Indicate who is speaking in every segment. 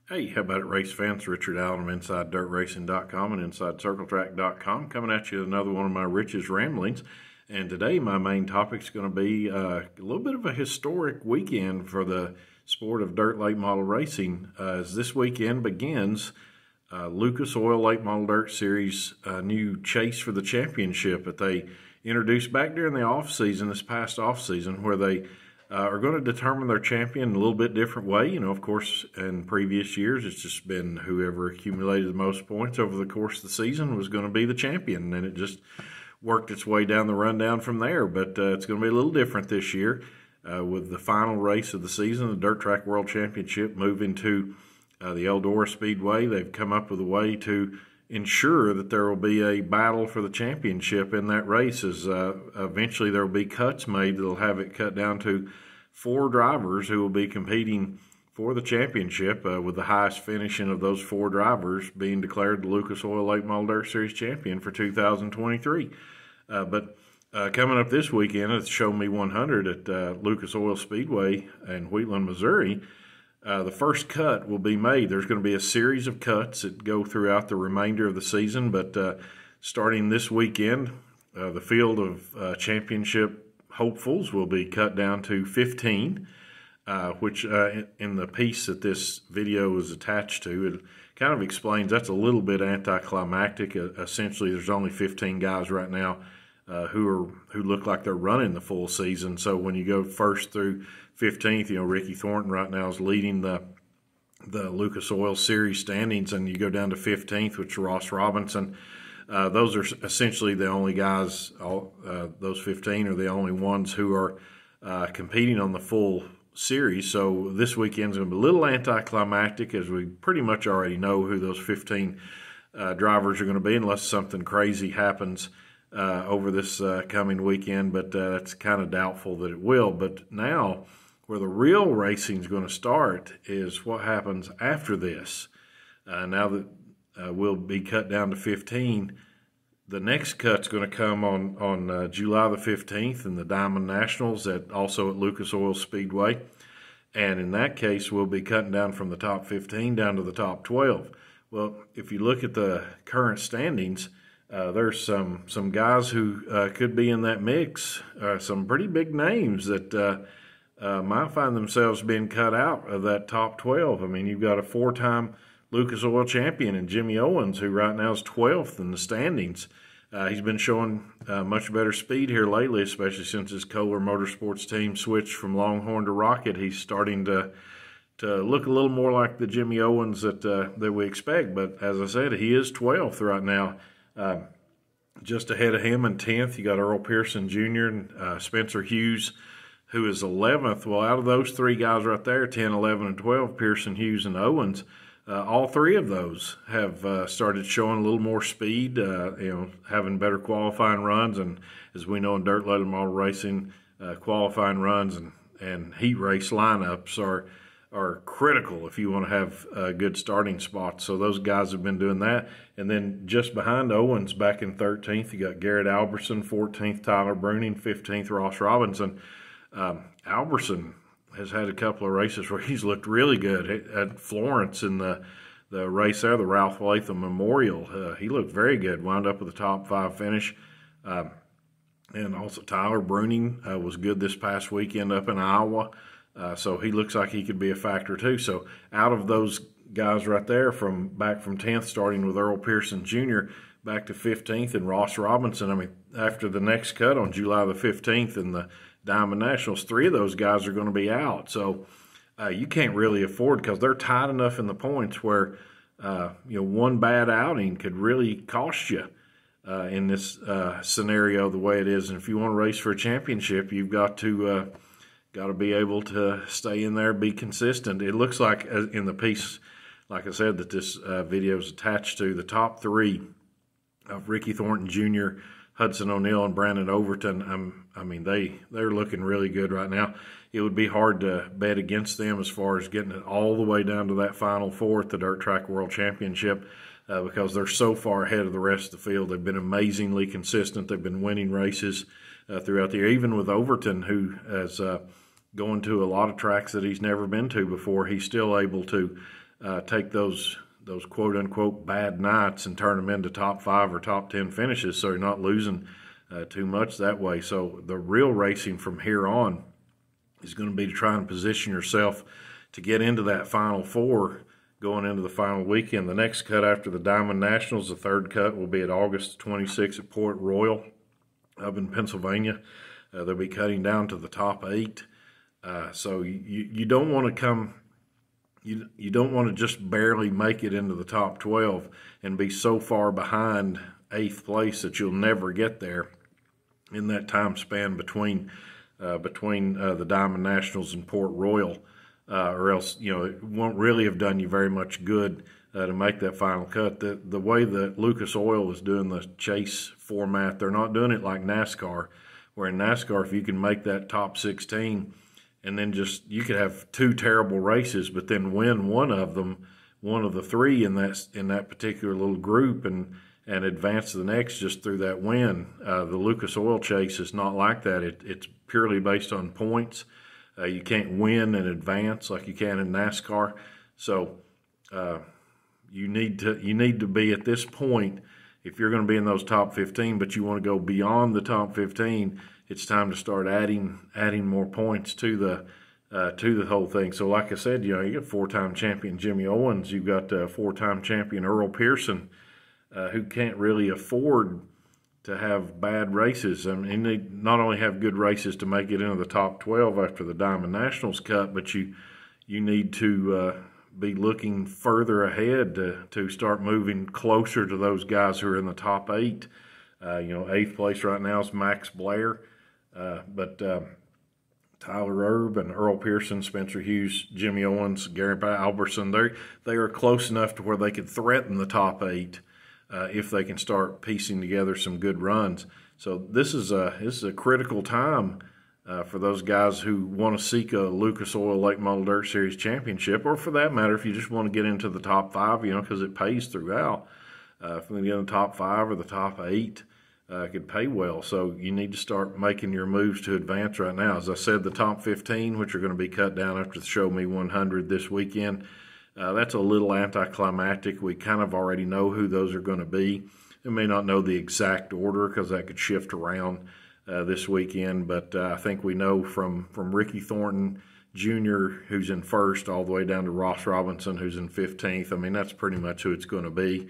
Speaker 1: Hey, how about it, race fans? Richard Allen of InsideDirtRacing.com and InsideCircleTrack.com coming at you with another one of my Rich's ramblings. And today my main topic is going to be a little bit of a historic weekend for the sport of dirt late model racing. As this weekend begins, Lucas Oil Late Model Dirt Series new chase for the championship that they introduced back during the off-season, this past off-season, where they are going to determine their champion in a little bit different way. You know, of course, in previous years, it's just been whoever accumulated the most points over the course of the season was going to be the champion, and it just worked its way down the rundown from there. But it's going to be a little different this year with the final race of the season, the Dirt Track World Championship, moving to the Eldora Speedway. They've come up with a way to ensure that there will be a battle for the championship in that race, as eventually there will be cuts made that will have it cut down to 4 drivers who will be competing for the championship, with the highest finishing of those 4 drivers being declared the Lucas Oil Late Model Dirt Series champion for 2023. But coming up this weekend at the Show Me 100 at Lucas Oil Speedway in Wheatland, Missouri, the first cut will be made. There's going to be a series of cuts that go throughout the remainder of the season, but starting this weekend, the field of championship hopefuls will be cut down to 15, which in the piece that this video is attached to, it kind of explains that's a little bit anticlimactic. Essentially, there's only 15 guys right now who look like they're running the full season. So when you go first through 15th, you know, Ricky Thornton right now is leading the Lucas Oil Series standings, and you go down to 15th, which is Ross Robinson. Those are essentially the only guys, those 15 are the only ones who are competing on the full series. So this weekend's going to be a little anticlimactic, as we pretty much already know who those 15 drivers are going to be, unless something crazy happens over this coming weekend, but it's kind of doubtful that it will. But now, where the real racing is going to start is what happens after this. Now that we'll be cut down to 15, the next cut's going to come on July the 15th in the Diamond Nationals, also at Lucas Oil Speedway. And in that case, we'll be cutting down from the top 15 down to the top 12. Well, if you look at the current standings, there's some guys who could be in that mix, some pretty big names that might find themselves being cut out of that top 12. I mean, you've got a 4-time Lucas Oil champion in Jimmy Owens, who right now is 12th in the standings. He's been showing much better speed here lately, especially since his Kohler Motorsports team switched from Longhorn to Rocket. He's starting to look a little more like the Jimmy Owens that we expect. But as I said, he is 12th right now. Just ahead of him in 10th, you got Earl Pearson Jr. and Spencer Hughes, who is 11th. Well, out of those 3 guys right there, 10, 11, and 12, Pearson, Hughes, and Owens, all 3 of those have started showing a little more speed, having better qualifying runs. And as we know in dirt late model racing, qualifying runs and heat race lineups are critical if you want to have good starting spots. So those guys have been doing that. And then just behind Owens, back in 13th, you got Garrett Alberson, 14th, Tyler Bruning, 15th, Ross Robinson. Alberson has had a couple of races where he's looked really good. At Florence in the race there, the Ralph Latham Memorial, he looked very good, wound up with a top 5 finish. And also Tyler Bruning was good this past weekend up in Iowa. So he looks like he could be a factor too. So out of those guys right there, back from 10th, starting with Earl Pearson Jr., back to 15th, and Ross Robinson, I mean, after the next cut on July the 15th in the Diamond Nationals, 3 of those guys are going to be out. So you can't really afford, because they're tied enough in the points where one bad outing could really cost you in this scenario the way it is. And if you want to race for a championship, you've got to be able to stay in there, be consistent. It looks like in the piece, like I said, that this video is attached to, the top 3 of Ricky Thornton Jr., Hudson O'Neal, and Brandon Overton. I mean, they're looking really good right now. It would be hard to bet against them as far as getting it all the way down to that Final 4 at the Dirt Track World Championship, because they're so far ahead of the rest of the field. They've been amazingly consistent. They've been winning races throughout the year. Even with Overton, who has going to a lot of tracks that he's never been to before, he's still able to take those quote unquote bad nights and turn them into top 5 or top 10 finishes, so you're not losing too much that way. So the real racing from here on is going to be to try and position yourself to get into that Final Four going into the final weekend. The next cut after the Diamond Nationals, the third cut, will be at August 26th at Port Royal up in Pennsylvania. They'll be cutting down to the top 8. So you don't want to come, you don't want to just barely make it into the top 12 and be so far behind 8th place that you'll never get there in that time span between the Diamond Nationals and Port Royal, or else it won't really have done you very much good to make that final cut. The way that Lucas Oil is doing the chase format, they're not doing it like NASCAR, where in NASCAR, if you can make that top 16 and then you could have 2 terrible races, but then win one of the 3 in that particular little group and advance to the next just through that win. The Lucas Oil chase is not like that. It's purely based on points. You can't win and advance like you can in NASCAR. So you need to be at this point, if you're going to be in those top 15, but you want to go beyond the top 15, it's time to start adding more points to the whole thing. So like I said, you got 4-time champion Jimmy Owens, you've got 4-time champion Earl Pearson, who can't really afford to have bad races. I mean, they not only have good races to make it into the top 12 after the Diamond Nationals cut, but you need to be looking further ahead to start moving closer to those guys who are in the top 8. 8th place right now is Max Blair, but Tyler Erb and Earl Pearson, Spencer Hughes, Jimmy Owens, Gary Albertson, they are close enough to where they could threaten the top 8 if they can start piecing together some good runs. So this is a critical time for those guys who want to seek a Lucas Oil Late Model Dirt Series championship, or for that matter, if you just want to get into the top 5, because it pays throughout. If you get in the top 5 or the top 8, it could pay well. So you need to start making your moves to advance right now. As I said, the top 15, which are going to be cut down after the Show Me 100 this weekend, that's a little anticlimactic. We kind of already know who those are going to be. We may not know the exact order because that could shift around this weekend, but I think we know from Ricky Thornton Jr., who's in 1st, all the way down to Ross Robinson, who's in 15th. I mean, that's pretty much who it's going to be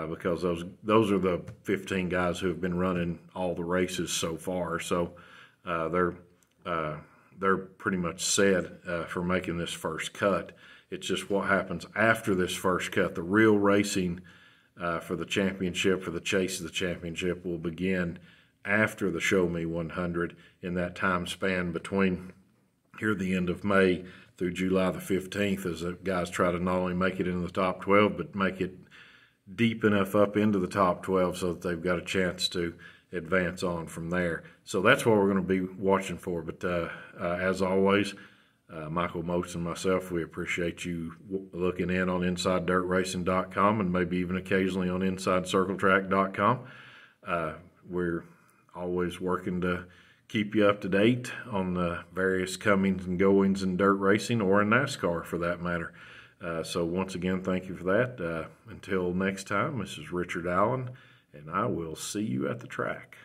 Speaker 1: because those are the 15 guys who have been running all the races so far. So they're pretty much set for making this first cut. It's just what happens after this first cut. The real racing for the championship, for the chase of the championship, will begin after the Show Me 100 in that time span between here at the end of May through July the 15th, as the guys try to not only make it into the top 12, but make it deep enough up into the top 12 so that they've got a chance to advance on from there. So that's what we're going to be watching for. But as always, Michael Most and myself, we appreciate you looking in on InsideDirtRacing.com and maybe even occasionally on InsideCircleTrack.com. We're always working to keep you up to date on the various comings and goings in dirt racing, or in NASCAR for that matter. So once again, thank you for that. Until next time, this is Richard Allen, and I will see you at the track.